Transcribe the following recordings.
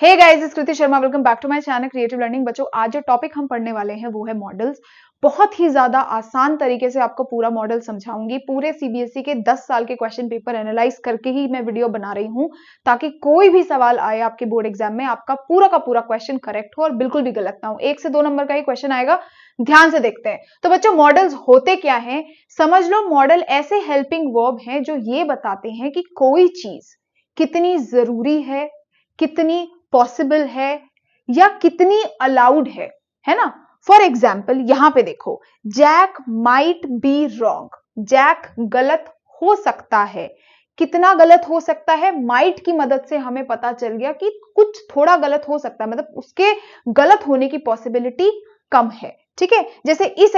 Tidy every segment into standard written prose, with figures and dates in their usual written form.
हे guys, इस Kriti Sharma, welcome back to my channel creative learning. बच्चों, आज जो टॉपिक हम पढ़ने वाले हैं वो है मॉडल्स। बहुत ही ज्यादा आसान तरीके से आपको पूरा मॉडल समझाऊंगी। पूरे सीबीएसई के 10 साल के क्वेश्चन पेपर एनालाइज करके ही मैं वीडियो बना रही हूं, ताकि कोई भी सवाल आए आपके बोर्ड एग्जाम में, आपका पूरा का पूरा क्वेश्चन करेक्ट हो और बिल्कुल भी गलत ना हो। 1 से 2 नंबर का ही क्वेश्चन आएगा, ध्यान से देखते हैं। तो बच्चों, मॉडल्स होते क्या हैं समझ लो। मॉडल ऐसे हेल्पिंग वर्ब हैं जो ये बताते हैं कि कोई चीज कितनी जरूरी है, कितनी पॉसिबल है या कितनी अलाउड है ना। फॉर एग्जाम्पल यहां पे देखो, Jack might be wrong. Jack गलत हो सकता है। कितना गलत हो सकता है? माइट की मदद से हमें पता चल गया कि कुछ थोड़ा गलत हो सकता है, मतलब उसके गलत होने की पॉसिबिलिटी कम है। ठीक है, जैसे इस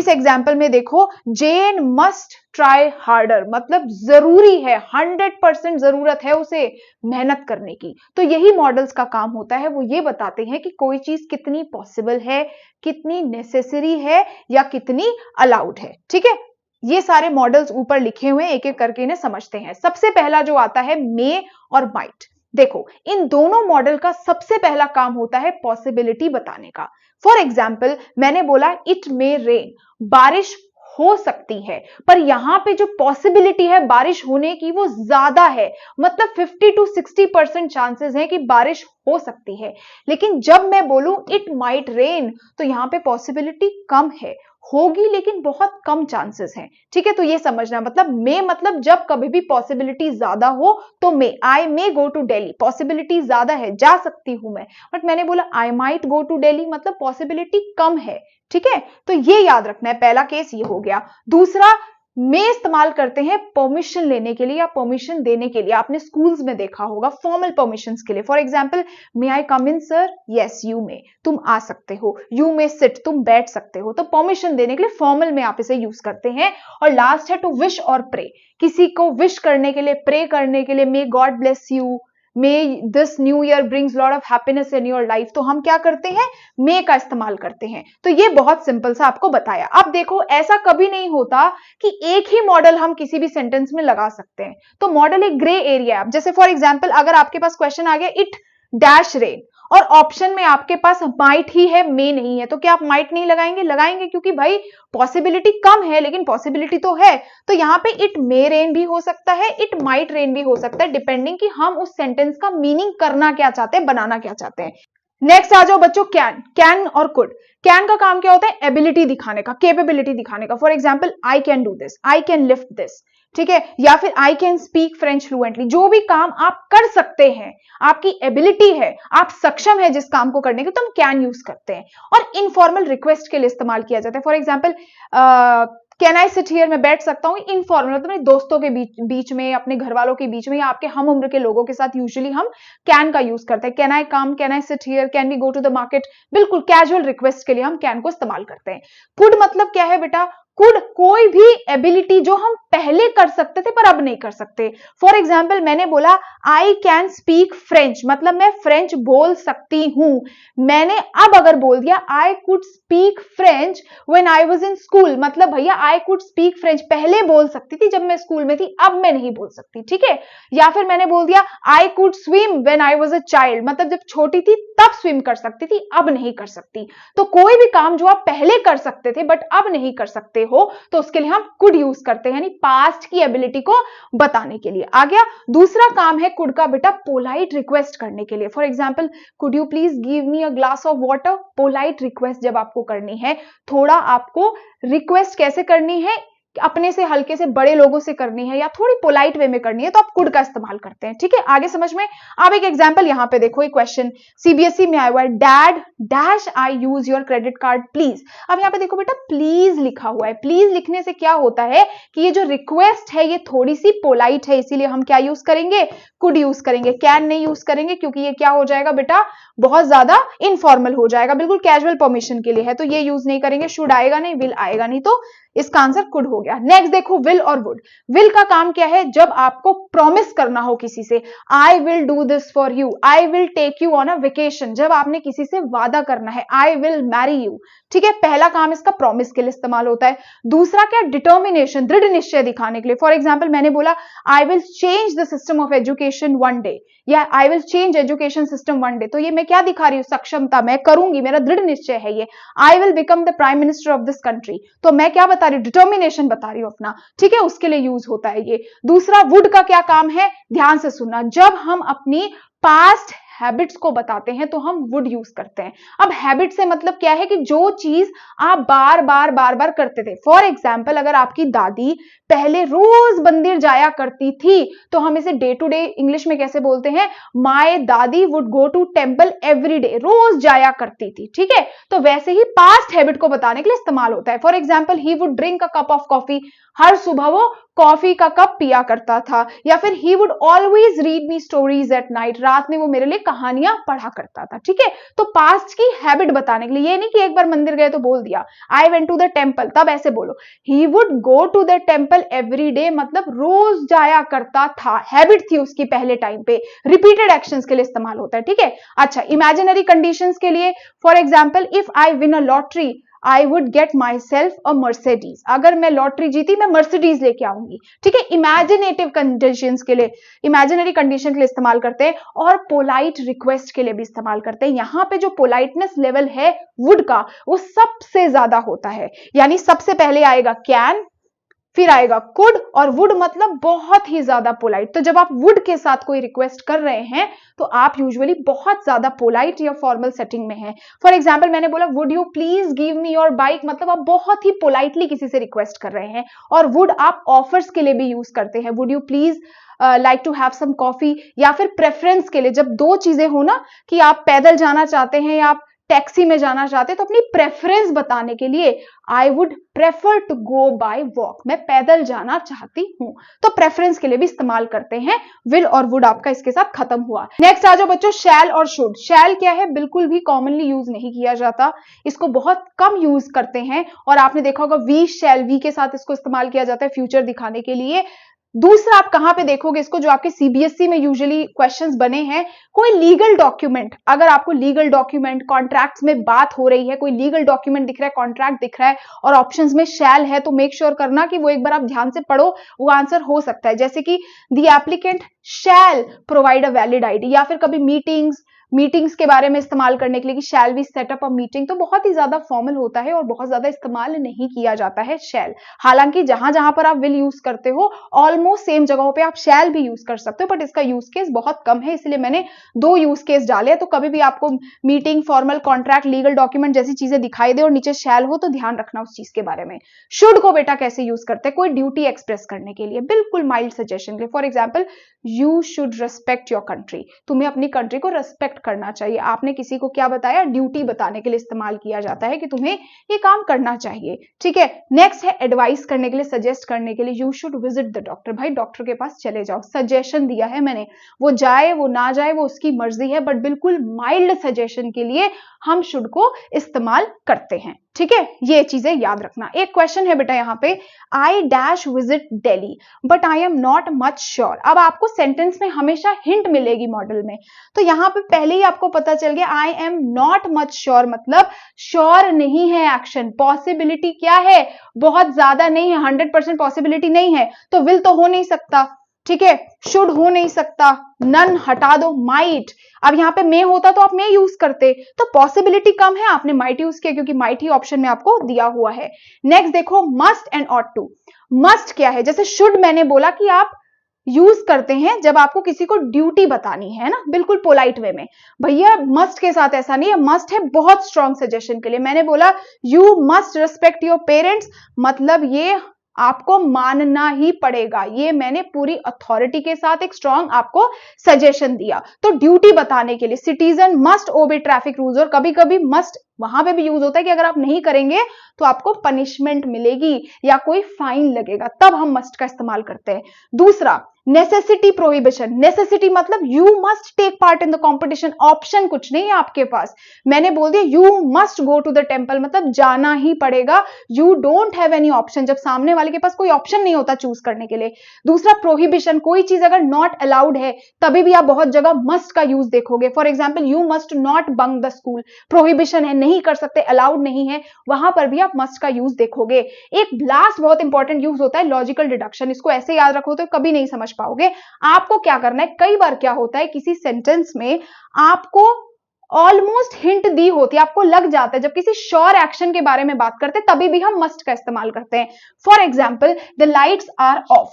एग्जाम्पल में देखो, जेन मस्ट ट्राई हार्डर, मतलब जरूरी है, 100% जरूरत है उसे मेहनत करने की। तो यही मॉडल्स का काम होता है, वो ये बताते हैं कि कोई चीज कितनी पॉसिबल है, कितनी नेसेसरी है या कितनी अलाउड है। ठीक है, ये सारे मॉडल्स ऊपर लिखे हुए हैं, एक एक करके इन्हें समझते हैं। सबसे पहला जो आता है मे और माइट। देखो, इन दोनों मॉडल का सबसे पहला काम होता है पॉसिबिलिटी बताने का। फॉर एग्जाम्पल मैंने बोला इट मे रेन, बारिश हो सकती है, पर यहां पे जो पॉसिबिलिटी है बारिश होने की वो ज्यादा है, मतलब 50 to 60% चांसेस है कि बारिश हो सकती है। लेकिन जब मैं बोलूं इट माइट रेन, तो यहां पे पॉसिबिलिटी कम है, होगी लेकिन बहुत कम चांसेस हैं। ठीक है, तो ये समझना, मतलब मे मतलब जब कभी भी पॉसिबिलिटी ज्यादा हो तो may, I may go to Delhi, possibility ज्यादा है, जा सकती हूं मैं। बट मैंने बोला I might go to Delhi, मतलब पॉसिबिलिटी कम है। ठीक है, तो ये याद रखना है। पहला केस ये हो गया। दूसरा, में इस्तेमाल करते हैं परमिशन लेने के लिए या परमिशन देने के लिए। आपने स्कूल्स में देखा होगा फॉर्मल परमिशंस के लिए। For example, may I come in sir? Yes you may, तुम आ सकते हो। यू मे सिट, तुम बैठ सकते हो। तो परमिशन देने के लिए फॉर्मल में आप इसे यूज करते हैं। और लास्ट है टू विश और प्रे, किसी को विश करने के लिए, प्रे करने के लिए, may God bless you, may this new year brings lot of happiness in your life, तो हम क्या करते हैं? मे का इस्तेमाल करते हैं। तो ये बहुत सिंपल सा आपको बताया। अब देखो, ऐसा कभी नहीं होता कि एक ही मॉडल हम किसी भी सेंटेंस में लगा सकते हैं। तो मॉडल एक ग्रे एरिया है। जैसे फॉर एग्जांपल अगर आपके पास क्वेश्चन आ गया इट डैश रेन, और ऑप्शन में आपके पास माइट ही है, मे नहीं है, तो क्या आप माइट नहीं लगाएंगे? लगाएंगे, क्योंकि भाई पॉसिबिलिटी कम है लेकिन पॉसिबिलिटी तो है। तो यहां पे इट मे रेन भी हो सकता है, इट माइट रेन भी हो सकता है, डिपेंडिंग कि हम उस सेंटेंस का मीनिंग करना क्या चाहते हैं, बनाना क्या चाहते हैं। नेक्स्ट आ जाओ बच्चों, कैन और कुड। कैन का काम क्या होता है? एबिलिटी दिखाने का, कैपेबिलिटी दिखाने का। For example I can do this, I can lift this. ठीक है, या फिर I can speak French fluently. जो भी काम आप कर सकते हैं, आपकी एबिलिटी है, आप सक्षम है जिस काम को करने के, तो हम कैन यूज करते हैं। और इनफॉर्मल रिक्वेस्ट के लिए इस्तेमाल किया जाता है। For example, can I sit here, मैं बैठ सकता हूँ। इनफॉर्मल मतलब अपने दोस्तों के बीच में, अपने घर वालों के बीच में, या आपके हम उम्र के लोगों के साथ यूजुअली हम कैन का यूज करते हैं। Can I come, can I sit here, can we go to the market, बिल्कुल कैजुअल रिक्वेस्ट के लिए हम कैन को इस्तेमाल करते हैं। कुड मतलब क्या है बेटा? कुड कोई भी एबिलिटी जो हम पहले कर सकते थे पर अब नहीं कर सकते। फॉर एग्जाम्पल मैंने बोला आई कैन स्पीक फ्रेंच, मतलब मैं फ्रेंच बोल सकती हूं। मैंने अब अगर बोल दिया I could speak French when I was in school, मतलब भैया आई कुड स्पीक फ्रेंच पहले बोल सकती थी जब मैं स्कूल में थी, अब मैं नहीं बोल सकती। ठीक है, या फिर मैंने बोल दिया I could swim when I was a child, मतलब जब छोटी थी तब स्विम कर सकती थी, अब नहीं कर सकती। तो कोई भी काम जो आप पहले कर सकते थे बट अब नहीं कर सकते हो, तो उसके लिए हम कुड यूज करते हैं, यानी पास्ट की एबिलिटी को बताने के लिए। आ गया। दूसरा काम है कुड का बेटा, पोलाइट रिक्वेस्ट करने के लिए। For example, could you please give me a glass of water. Polite request जब आपको करनी है, थोड़ा आपको रिक्वेस्ट कैसे करनी है, अपने से हल्के से बड़े लोगों से करनी है या थोड़ी पोलाइट वे में करनी है, तो आप कुड का इस्तेमाल करते हैं। ठीक है, आगे समझ में। अब एक एग्जांपल यहां पे देखो, एक क्वेश्चन सीबीएसई में आया हुआ है, dad dash I use your credit card please. अब यहां पे देखो बेटा, प्लीज लिखा हुआ है। प्लीज लिखने से क्या होता है कि ये जो रिक्वेस्ट है ये थोड़ी सी पोलाइट है, इसीलिए हम क्या यूज करेंगे? कुड यूज करेंगे, कैन नहीं यूज करेंगे, क्योंकि ये क्या हो जाएगा बेटा? बहुत ज्यादा इनफॉर्मल हो जाएगा, बिल्कुल कैजुअल परमिशन के लिए है, तो ये यूज नहीं करेंगे। शुड आएगा नहीं, विल आएगा नहीं, तो इसका आंसर कुड हो गया। नेक्स्ट देखो विल और वुड। विल का काम क्या है, जब आपको प्रॉमिस करना हो किसी से, I will do this for you, I will take you on a vacation, जब आपने किसी से वादा करना है, आई विल मैरी यू, ठीक है, पहला काम इसका प्रॉमिस के लिए इस्तेमाल होता है। दूसरा क्या, डिटर्मिनेशन, दृढ़ निश्चय दिखाने के लिए। फॉर एग्जाम्पल मैंने बोला I will change the system of education one day, या I will change education system one day, तो ये मैं क्या दिखा रही हूं, सक्षमता, मैं करूंगी, मेरा दृढ़ निश्चय है ये। I will become the prime minister of this country, तो मैं क्या बता रही हूं, डिटर्मिनेशन बता रही हूं अपना, ठीक है, उसके लिए यूज होता है ये। दूसरा वुड का क्या काम है, ध्यान से सुनना, जब हम अपनी पास्ट हैबिट्स को बताते हैं तो हम वुड यूज करते हैं। अब हैबिट से मतलब क्या है कि जो चीज आप बार बार करते थे। फॉर एग्जाम्पल अगर आपकी दादी पहले रोज मंदिर जाया करती थी तो हम इसे डे टू डे इंग्लिश में कैसे बोलते हैं, my dadi would go to temple every day, रोज जाया करती थी, ठीक है। तो वैसे ही पास्ट हैबिट को बताने के लिए इस्तेमाल होता है। For example he would drink a cup of coffee, हर सुबह वो कॉफी का कप पिया करता था। या फिर he would always read me stories at night, रात में वो मेरे लिए कहानियां पढ़ा करता था, ठीक है। तो पास्ट की हैबिट बताने के लिए, ये नहीं कि एक बार मंदिर गए तो बोल दिया I went to the temple, तब ऐसे बोलो ही would go to the temple every day, मतलब रोज जाया करता था, हैबिट थी उसकी पहले टाइम पे, रिपीटेड एक्शंस के लिए इस्तेमाल होता है, ठीक है। अच्छा, इमेजिनरी कंडीशंस के लिए, for example if I win a lottery I would get my self a Mercedes, अगर मैं लॉटरी जीती मैं मर्सिडीज लेके आऊंगी, ठीक है। इमेजिनेटिव कंडीशंस के लिए, इमेजिनरी कंडीशन के लिए इस्तेमाल करते हैं, और पोलाइट रिक्वेस्ट के लिए भी इस्तेमाल करते हैं। यहां पे जो पोलाइटनेस लेवल है वुड का वो सबसे ज्यादा होता है, यानी सबसे पहले आएगा कैन, फिर आएगा कुड, और वुड मतलब बहुत ही ज्यादा पोलाइट। तो जब आप वुड के साथ कोई रिक्वेस्ट कर रहे हैं तो आप यूजुअली बहुत ज्यादा पोलाइट या फॉर्मल सेटिंग में हैं। फॉर एग्जांपल मैंने बोला would you please give me your bike, मतलब आप बहुत ही पोलाइटली किसी से रिक्वेस्ट कर रहे हैं। और वुड आप ऑफर्स के लिए भी यूज करते हैं, would you please like to have some coffee, या फिर प्रेफरेंस के लिए, जब दो चीजें हो ना कि आप पैदल जाना चाहते हैं या आप टैक्सी में जाना चाहते हैं, तो अपनी प्रेफरेंस बताने के लिए I would prefer to go by walk, मैं पैदल जाना चाहती हूं, तो प्रेफरेंस के लिए भी इस्तेमाल करते हैं। विल और वुड आपका इसके साथ खत्म हुआ। नेक्स्ट आ जाओ बच्चों, शैल और शुड। शैल क्या है, बिल्कुल भी कॉमनली यूज नहीं किया जाता, इसको बहुत कम यूज करते हैं, और आपने देखा होगा वी शैल, वी के साथ इसको इस्तेमाल किया जाता है फ्यूचर दिखाने के लिए। दूसरा आप कहां पे देखोगे इसको, जो आपके सीबीएसई में यूजुअली क्वेश्चंस बने हैं, कोई लीगल डॉक्यूमेंट, अगर आपको लीगल डॉक्यूमेंट, कॉन्ट्रैक्ट्स में बात हो रही है, कोई लीगल डॉक्यूमेंट दिख रहा है, कॉन्ट्रैक्ट दिख रहा है और ऑप्शंस में शैल है, तो मेक श्योर करना कि वो एक बार आप ध्यान से पढ़ो, वो आंसर हो सकता है। जैसे कि the applicant shell provide a valid ID, या फिर कभी मीटिंग्स के बारे में इस्तेमाल करने के लिए कि shall we set up a meeting, तो बहुत ही ज्यादा फॉर्मल होता है और बहुत ज्यादा इस्तेमाल नहीं किया जाता है शैल। हालांकि जहां जहां पर आप विल यूज करते हो ऑलमोस्ट सेम जगहों पे आप शैल भी यूज कर सकते हो, बट इसका यूज केस बहुत कम है, इसलिए मैंने दो यूज केस डाले हैं। तो कभी भी आपको meeting, formal, contract, legal document जैसी चीजें दिखाई दे और नीचे शैल हो तो ध्यान रखना उस चीज के बारे में। शुड को बेटा कैसे यूज करते हैं, कोई ड्यूटी एक्सप्रेस करने के लिए, बिल्कुल माइल्ड सजेशन के लिए। For example you should respect your country, तुम्हें अपनी कंट्री को रेस्पेक्ट करना चाहिए। आपने किसी को क्या बताया, ड्यूटी बताने के लिए इस्तेमाल किया जाता है कि तुम्हें ये काम करना चाहिए, ठीक है। नेक्स्ट है एडवाइस करने के लिए, सजेस्ट करने के लिए, you should visit the doctor, भाई डॉक्टर के पास चले जाओ, सजेशन दिया है मैंने, वो जाए वो ना जाए वो उसकी मर्जी है, बट बिल्कुल माइल्ड सजेशन के लिए हम शुड को इस्तेमाल करते हैं, ठीक है। ये चीजें याद रखना। एक क्वेश्चन है बेटा यहाँ पे, I dash visit Delhi but I am not much sure. अब आपको सेंटेंस में हमेशा हिंट मिलेगी मॉडल में, तो यहां पे पहले ही आपको पता चल गया I am not much sure मतलब श्योर नहीं है एक्शन, पॉसिबिलिटी क्या है, बहुत ज्यादा नहीं है, 100% पॉसिबिलिटी नहीं है, तो विल तो हो नहीं सकता, ठीक है, शुड हो नहीं सकता, नन हटा दो, माइट, अब यहां पे मे होता तो आप मे यूज करते, तो पॉसिबिलिटी कम है, आपने माइट यूज किया क्योंकि माइट ही ऑप्शन में आपको दिया हुआ है। नेक्स्ट देखो must and ought to. Must क्या है, जैसे शुड मैंने बोला कि आप यूज करते हैं जब आपको किसी को ड्यूटी बतानी है ना, बिल्कुल पोलाइट वे में। भैया मस्ट के साथ ऐसा नहीं है, मस्ट है बहुत स्ट्रॉन्ग सजेशन के लिए। मैंने बोला you must respect your parents, मतलब ये आपको मानना ही पड़ेगा, ये मैंने पूरी अथॉरिटी के साथ एक स्ट्रॉन्ग आपको सजेशन दिया। तो ड्यूटी बताने के लिए सिटीजन मस्ट ओबे ट्रैफिक रूल्स, और कभी कभी मस्ट वहां पे भी यूज होता है कि अगर आप नहीं करेंगे तो आपको पनिशमेंट मिलेगी या कोई फाइन लगेगा, तब हम मस्ट का इस्तेमाल करते हैं। दूसरा नेसेसिटी प्रोहिबिशन, नेसेसिटी मतलब you must take part in the competition, option कुछ नहीं है आपके पास, मैंने बोल दिया you must go to the temple, मतलब जाना ही पड़ेगा, you don't have any option, जब सामने वाले के पास कोई ऑप्शन नहीं होता चूज करने के लिए। दूसरा प्रोहिबिशन, कोई चीज अगर नॉट अलाउड है तभी भी आप बहुत जगह मस्ट का यूज देखोगे, for example you must not bunk the school, prohibition है, नहीं कर सकते, अलाउड नहीं है, वहां पर भी आप मस्ट का यूज देखोगे। एक लास्ट बहुत इंपॉर्टेंट यूज होता है लॉजिकल डिडक्शन, इसको ऐसे याद रखो तो कभी नहीं समझ पाओगे। आपको क्या करना है, कई बार क्या होता है किसी सेंटेंस में आपको ऑलमोस्ट हिंट दी होती है, आपको लग जाता है, जब किसी श्योर एक्शन के बारे में बात करते हैं तभी भी हम मस्ट का इस्तेमाल करते हैं। For example the lights are off,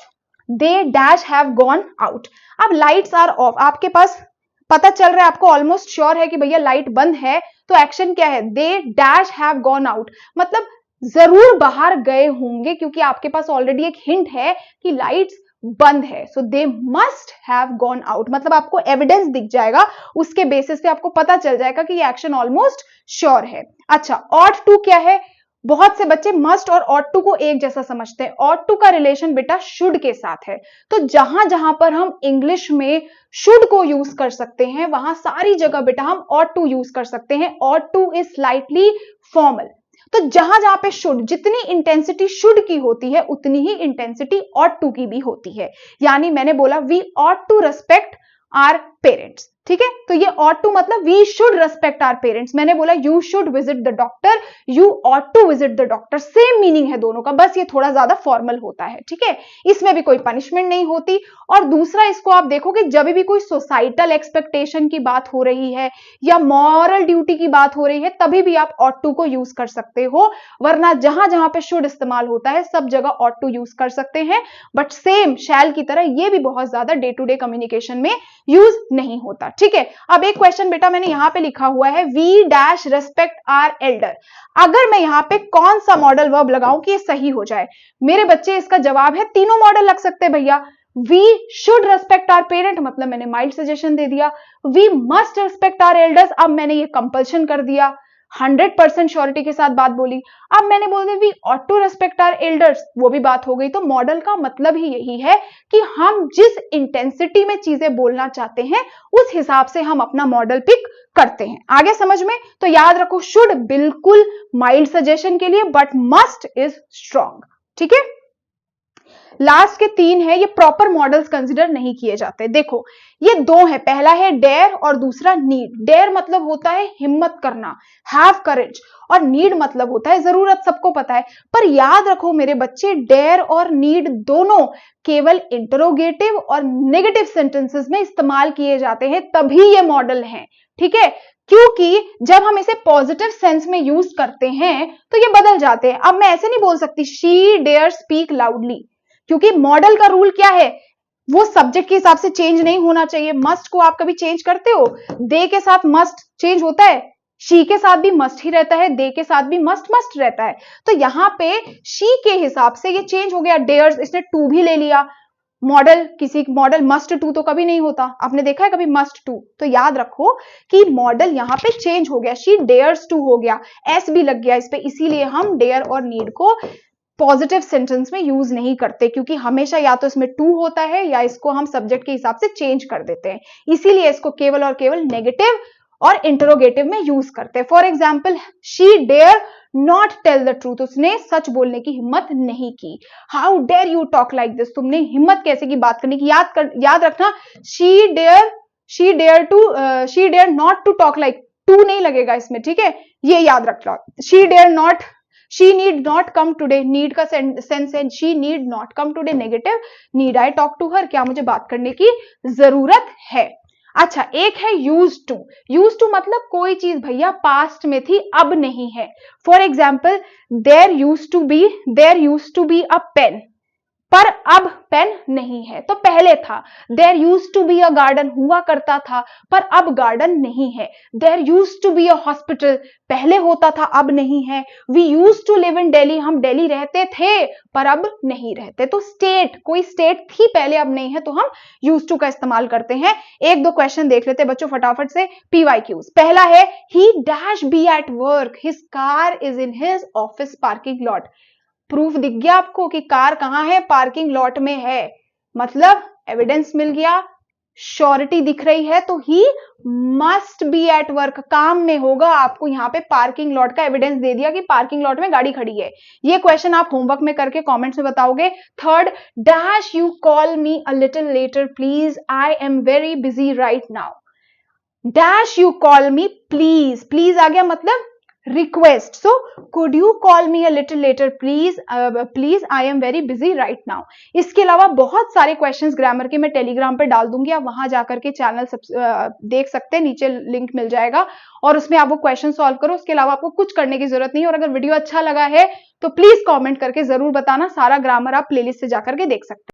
they dash have gone out. अब लाइट्स आर ऑफ, आपके पास पता चल रहा है, आपको ऑलमोस्ट श्योर है कि भैया लाइट बंद है, तो एक्शन क्या है, दे डैश हैव गॉन आउट, मतलब जरूर बाहर गए होंगे, क्योंकि आपके पास ऑलरेडी एक हिंट है कि लाइट्स बंद है, so they must have gone out, मतलब आपको एविडेंस दिख जाएगा, उसके बेसिस पे आपको पता चल जाएगा कि ये एक्शन ऑलमोस्ट श्योर है। अच्छा, ऑट टू क्या है, बहुत से बच्चे मस्ट और ऑट टू को एक जैसा समझते हैं, ऑट टू का रिलेशन बेटा शुड के साथ है, तो जहां जहां पर हम इंग्लिश में शुड को यूज कर सकते हैं वहां सारी जगह बेटा हम ऑट टू यूज कर सकते हैं। Ought to is slightly formal, तो जहां जहां पे शुड, जितनी इंटेंसिटी शुड की होती है उतनी ही इंटेंसिटी ऑट टू की भी होती है, यानी मैंने बोला we ought to respect our parents, ठीक है, तो ये ऑट टू मतलब we should respect our parents, मैंने बोला you should visit the doctor, you ought to visit the doctor, same meaning है दोनों का, बस ये थोड़ा ज्यादा फॉर्मल होता है, ठीक है, इसमें भी कोई पनिशमेंट नहीं होती। और दूसरा, इसको आप देखोगे जब भी कोई सोसाइटल एक्सपेक्टेशन की बात हो रही है या मॉरल ड्यूटी की बात हो रही है तभी भी आप ऑट टू को यूज कर सकते हो, वरना जहां जहां पे शुड इस्तेमाल होता है सब जगह ऑट टू यूज कर सकते हैं, बट सेम शैल की तरह ये भी बहुत ज्यादा डे टू डे कम्युनिकेशन में यूज नहीं होता, ठीक है। अब एक क्वेश्चन बेटा मैंने यहां पे लिखा हुआ है, we dash respect our elder, अगर मैं यहां पे कौन सा मॉडल वर्ब लगाऊं कि ये सही हो जाए, मेरे बच्चे इसका जवाब है तीनों मॉडल लग सकते हैं भैया। We should respect our parent, मतलब मैंने माइल्ड सजेशन दे दिया, we must respect our elders, अब मैंने ये कंपल्शन कर दिया, 100% श्योरिटी के साथ बात बोली, अब मैंने बोल दिया we ought to respect our elders, वो भी बात हो गई। तो मॉडल का मतलब ही यही है कि हम जिस इंटेंसिटी में चीजें बोलना चाहते हैं उस हिसाब से हम अपना मॉडल पिक करते हैं। आगे समझ में, तो याद रखो शुड बिल्कुल माइल्ड सजेशन के लिए, बट मस्ट इज स्ट्रॉन्ग, ठीक है। लास्ट के 3 है, ये प्रॉपर मॉडल्स कंसिडर नहीं किए जाते। देखो ये 2 है, पहला है डेयर और दूसरा नीड। डेयर मतलब होता है हिम्मत करना, हैव करेज, और नीड मतलब होता है जरूरत, सबको पता है। पर याद रखो मेरे बच्चे, डेयर और नीड दोनों केवल इंटरोगेटिव और नेगेटिव सेंटेंसेस में इस्तेमाल किए जाते हैं, तभी ये मॉडल हैं, ठीक है, क्योंकि जब हम इसे पॉजिटिव सेंस में यूज करते हैं तो ये बदल जाते हैं। अब मैं ऐसे नहीं बोल सकती शी डेयर स्पीक लाउडली, क्योंकि मॉडल का रूल क्या है, वो सब्जेक्ट के हिसाब से चेंज नहीं होना चाहिए। मस्ट को आप कभी चेंज करते हो, दे के साथ मस्ट चेंज होता है, शी के साथ भी मस्ट ही रहता है, दे के साथ भी मस्ट मस्ट रहता है। तो यहां पे शी के हिसाब से ये चेंज हो गया, डेयर्स इसने टू भी ले लिया, मॉडल किसी मॉडल मस्ट टू तो कभी नहीं होता, आपने देखा है कभी मस्ट टू, तो याद रखो कि मॉडल यहां पे चेंज हो गया, शी डेयर्स टू हो गया, एस भी लग गया इस पे, इसीलिए हम डेयर और नीड को पॉजिटिव सेंटेंस में यूज नहीं करते, क्योंकि हमेशा या तो इसमें टू होता है या इसको हम सब्जेक्ट के हिसाब से चेंज कर देते हैं, इसीलिए इसको केवल और केवल नेगेटिव और इंटरोगेटिव में यूज करते हैं। For example she dare not tell the truth, उसने सच बोलने की हिम्मत नहीं की। How dare you talk like this, तुमने हिम्मत कैसे की बात करने की, याद रखना, she dare not to talk like, to नहीं लगेगा इसमें, ठीक है, ये याद रखना। She dare not, she need not come today, need का सेंस है she need not come today, negative, need I talk to her, क्या मुझे बात करने की जरूरत है। अच्छा, एक है यूज टू। यूज टू मतलब कोई चीज भैया पास्ट में थी अब नहीं है। For example there used to be a pen, पर अब पेन नहीं है, तो पहले था। There used to be a garden, हुआ करता था पर अब गार्डन नहीं है। There used to be a hospital, पहले होता था अब नहीं है। We used to live in Delhi, हम दिल्ली रहते थे पर अब नहीं रहते। तो स्टेट, कोई स्टेट थी पहले अब नहीं है, तो हम यूज टू का इस्तेमाल करते हैं। एक दो क्वेश्चन देख लेते बच्चों फटाफट से, PYQs। पहला है he dash be at work, his car is in his office parking lot. Proof दिख गया आपको कि कार कहां है, पार्किंग लॉट में है, मतलब एविडेंस मिल गया, श्योरिटी दिख रही है, तो he must be at work, काम में होगा। आपको यहां पे पार्किंग लॉट का एविडेंस दे दिया कि पार्किंग लॉट में गाड़ी खड़ी है। ये क्वेश्चन आप होमवर्क में करके कमेंट्स में बताओगे। Third, dash you call me a little later please, I am very busy right now. Dash you call me please, please आ गया मतलब request, so could you call me a little later please, please I am very busy right now. इसके अलावा बहुत सारे questions grammar के मैं Telegram पे डाल दूंगी, आप वहां जाकर के चैनल देख सकते हैं, नीचे लिंक मिल जाएगा और उसमें आप वो क्वेश्चन सॉल्व करो। उसके अलावा आपको कुछ करने की जरूरत नहीं है। और अगर वीडियो अच्छा लगा है तो प्लीज कॉमेंट करके जरूर बताना, सारा ग्रामर आप प्लेलिस्ट से जाकर के देख सकते हैं।